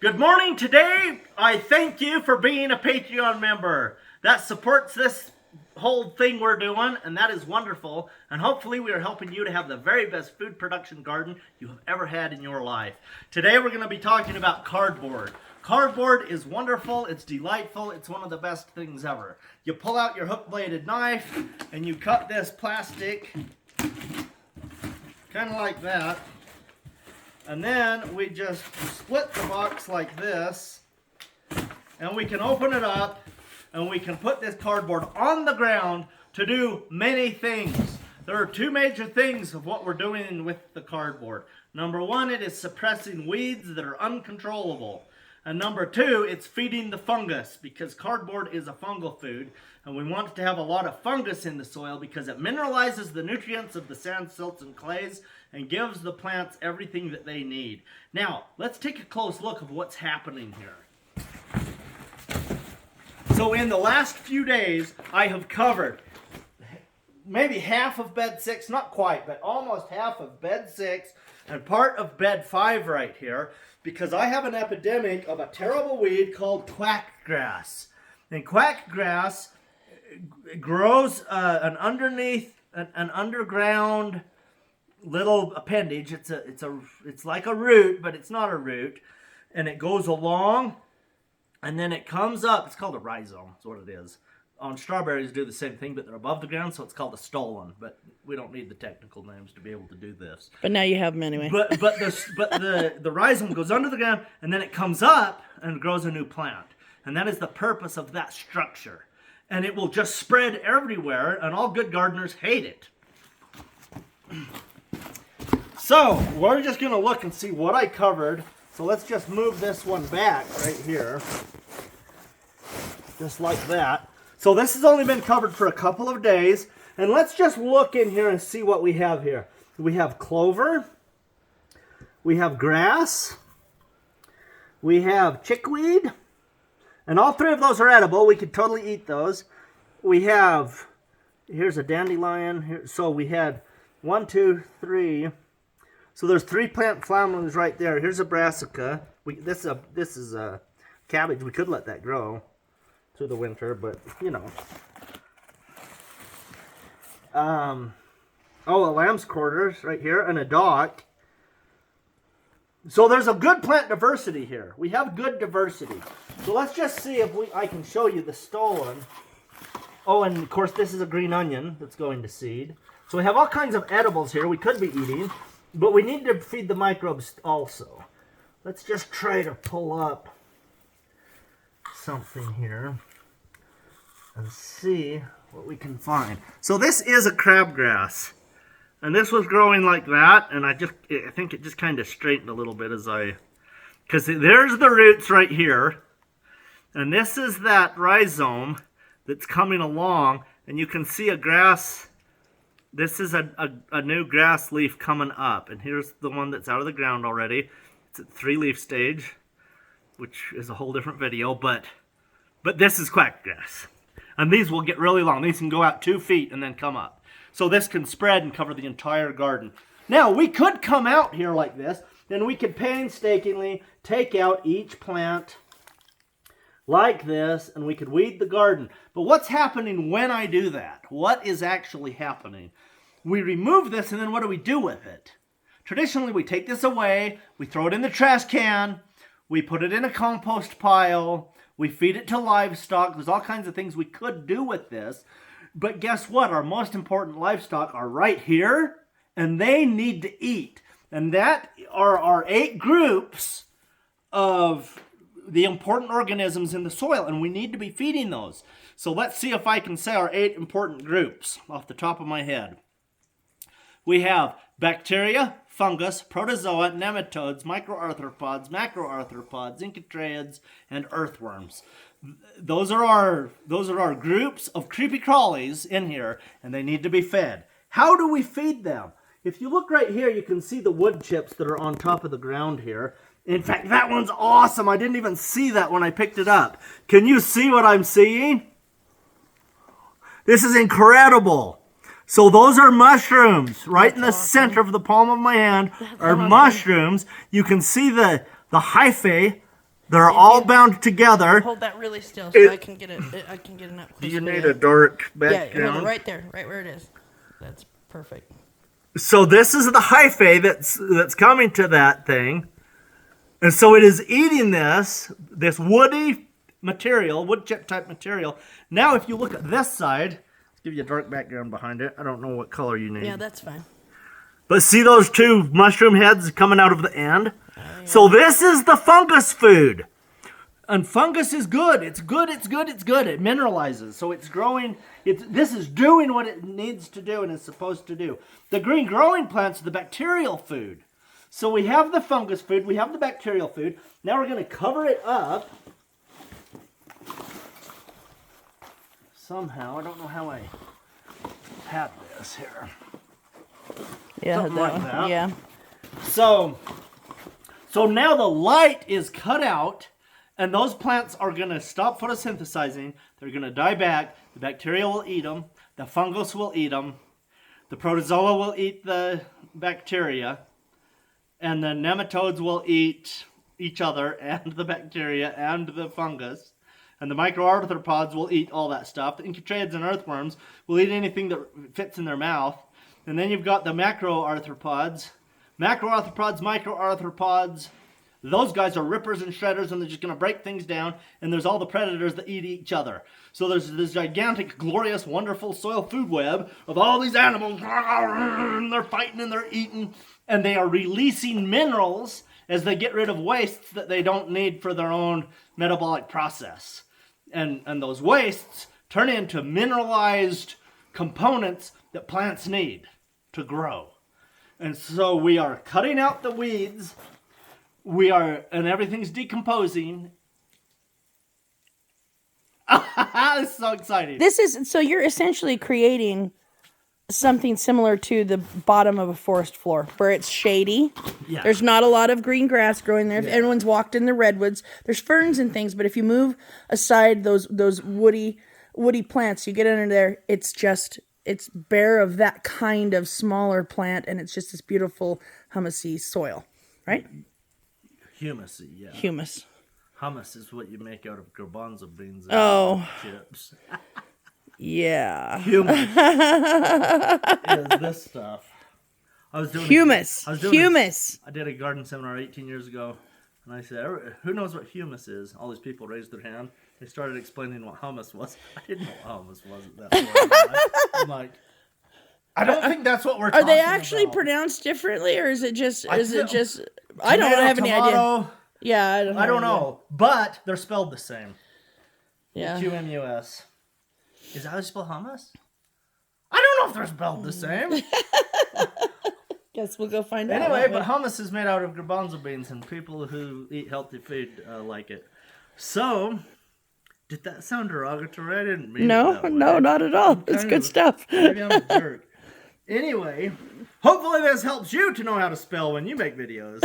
Good morning. Today, I thank you for being a Patreon member. That supports this whole thing we're doing, and that is wonderful. And hopefully we are helping you to have the very best food production garden you have ever had in your life. Today we're going to be talking about cardboard. Cardboard is wonderful, it's delightful, it's one of the best things ever. You pull out your hook-bladed knife, and you cut this plastic, kind of like that. And then we just split the box like this, and we can open it up, and we can put this cardboard on the ground to do many things. There are two major things of what we're doing with the cardboard. Number one, it is suppressing weeds that are uncontrollable. And number two, it's feeding the fungus, because cardboard is a fungal food, and we want to have a lot of fungus in the soil because it mineralizes the nutrients of the sand, silts, and clays and gives the plants everything that they need. Now, let's take a close look of what's happening here. So in the last few days, I have covered maybe half of bed 6, not quite, but almost half of bed 6 and part of bed 5 right here, because I have an epidemic of a terrible weed called quackgrass. And quackgrass grows an underground little appendage. It's like a root, but it's not a root, and it goes along, and then it comes up. It's called a rhizome. That's what it is. On strawberries do the same thing, but they're above the ground, so it's called a stolon. But we don't need the technical names to be able to do this. But now you have them anyway. But the rhizome goes under the ground, and then it comes up and grows a new plant. And that is the purpose of that structure. And it will just spread everywhere, and all good gardeners hate it. So we're just going to look and see what I covered. So let's just move this one back right here. Just like that. So this has only been covered for a couple of days. And let's just look in here and see what we have here. We have clover. We have grass. We have chickweed. And all three of those are edible. We could totally eat those. We have, here's a dandelion. Here, so we had 1, 2, 3. So there's 3 plant families right there. Here's a brassica. This is a cabbage. We could let that grow through the winter, but you know. A lamb's quarters right here, and a dock. So there's a good plant diversity here. We have good diversity. So let's just see if I can show you the stolon. Oh, and of course this is a green onion that's going to seed. So we have all kinds of edibles here we could be eating, but we need to feed the microbes also. Let's just try to pull up something here and see what we can find. So this is a crabgrass, and this was growing like that, and I think it just kind of straightened a little bit because there's the roots right here, and this is that rhizome that's coming along, and you can see a grass. This is a new grass leaf coming up, and here's the one that's out of the ground already. It's at 3-leaf stage, which is a whole different video, but this is quackgrass. And these will get really long. These can go out 2 feet and then come up. So this can spread and cover the entire garden. Now, we could come out here like this, and we could painstakingly take out each plant like this, and we could weed the garden. But what's happening when I do that? What is actually happening? We remove this, and then what do we do with it? Traditionally, we take this away, we throw it in the trash can, we put it in a compost pile, we feed it to livestock. There's all kinds of things we could do with this. But guess what? Our most important livestock are right here, and they need to eat. And that are our 8 groups of the important organisms in the soil, and we need to be feeding those. So let's see if I can say our 8 important groups off the top of my head. We have bacteria, fungus, protozoa, nematodes, microarthropods, macroarthropods, encotriids, and earthworms. Those are our groups of creepy crawlies in here, and they need to be fed. How do we feed them? If you look right here, you can see the wood chips that are on top of the ground here. In fact, that one's awesome. I didn't even see that when I picked it up. Can you see what I'm seeing? This is incredible. So those are mushrooms. Right in the center of the palm of my hand are mushrooms. You can see the hyphae They're all bound together. Hold that really still so I can get it. I can get it up close. Do you need a dark background? Yeah, hold it right there, right where it is. That's perfect. So this is the hyphae that's coming to that thing. And so it is eating this woody material, wood chip type material. Now if you look at this side, let's give you a dark background behind it. I don't know what color you need. Yeah, that's fine. But see those two mushroom heads coming out of the end? Yeah. So this is the fungus food. And fungus is good. It's good, it's good, it's good. It mineralizes. So it's growing. This is doing what it needs to do and is supposed to do. The green growing plants are the bacterial food. So we have the fungus food. We have the bacterial food. Now we're going to cover it up. Somehow. I don't know how I had this here. Yeah, something like that. Yeah. So now the light is cut out, and those plants are going to stop photosynthesizing. They're going to die back. The bacteria will eat them. The fungus will eat them. The protozoa will eat the bacteria. And the nematodes will eat each other and the bacteria and the fungus. And the microarthropods will eat all that stuff. The incutrades and earthworms will eat anything that fits in their mouth. And then you've got the macroarthropods. Microarthropods. Those guys are rippers and shredders, and they're just going to break things down. And there's all the predators that eat each other. So there's this gigantic, glorious, wonderful soil food web of all these animals. And they're fighting and they're eating. And they are releasing minerals as they get rid of wastes that they don't need for their own metabolic process. And those wastes turn into mineralized components that plants need to grow. And so we are cutting out the weeds. And everything's decomposing. It's so exciting. So you're essentially creating something similar to the bottom of a forest floor where it's shady. Yeah. There's not a lot of green grass growing there. If everyone's walked in the redwoods, there's ferns and things, but if you move aside those woody plants, you get under there, it's bare of that kind of smaller plant, and it's just this beautiful humusy soil, right? Humusy, yeah. Humus. Hummus is what you make out of garbanzo beans and chips. Yeah. Humus is this stuff. Humus. I did a garden seminar 18 years ago, and I said, who knows what humus is? All these people raised their hand. They started explaining what hummus was. I didn't know what hummus was at that point. I'm like, I don't think that's what we're talking about. Are they actually pronounced differently, or is it just... I don't have any idea. Yeah, I don't know. But they're spelled the same. Yeah. Humus. Is that how you spell hummus? I don't know if they're spelled the same. Guess we'll go find out. Anyway, but hummus is made out of garbanzo beans, and people who eat healthy food like it. So, did that sound derogatory? I didn't mean it that way. No, not at all. It's good stuff. Maybe I'm a jerk. Anyway, hopefully this helps you to know how to spell when you make videos.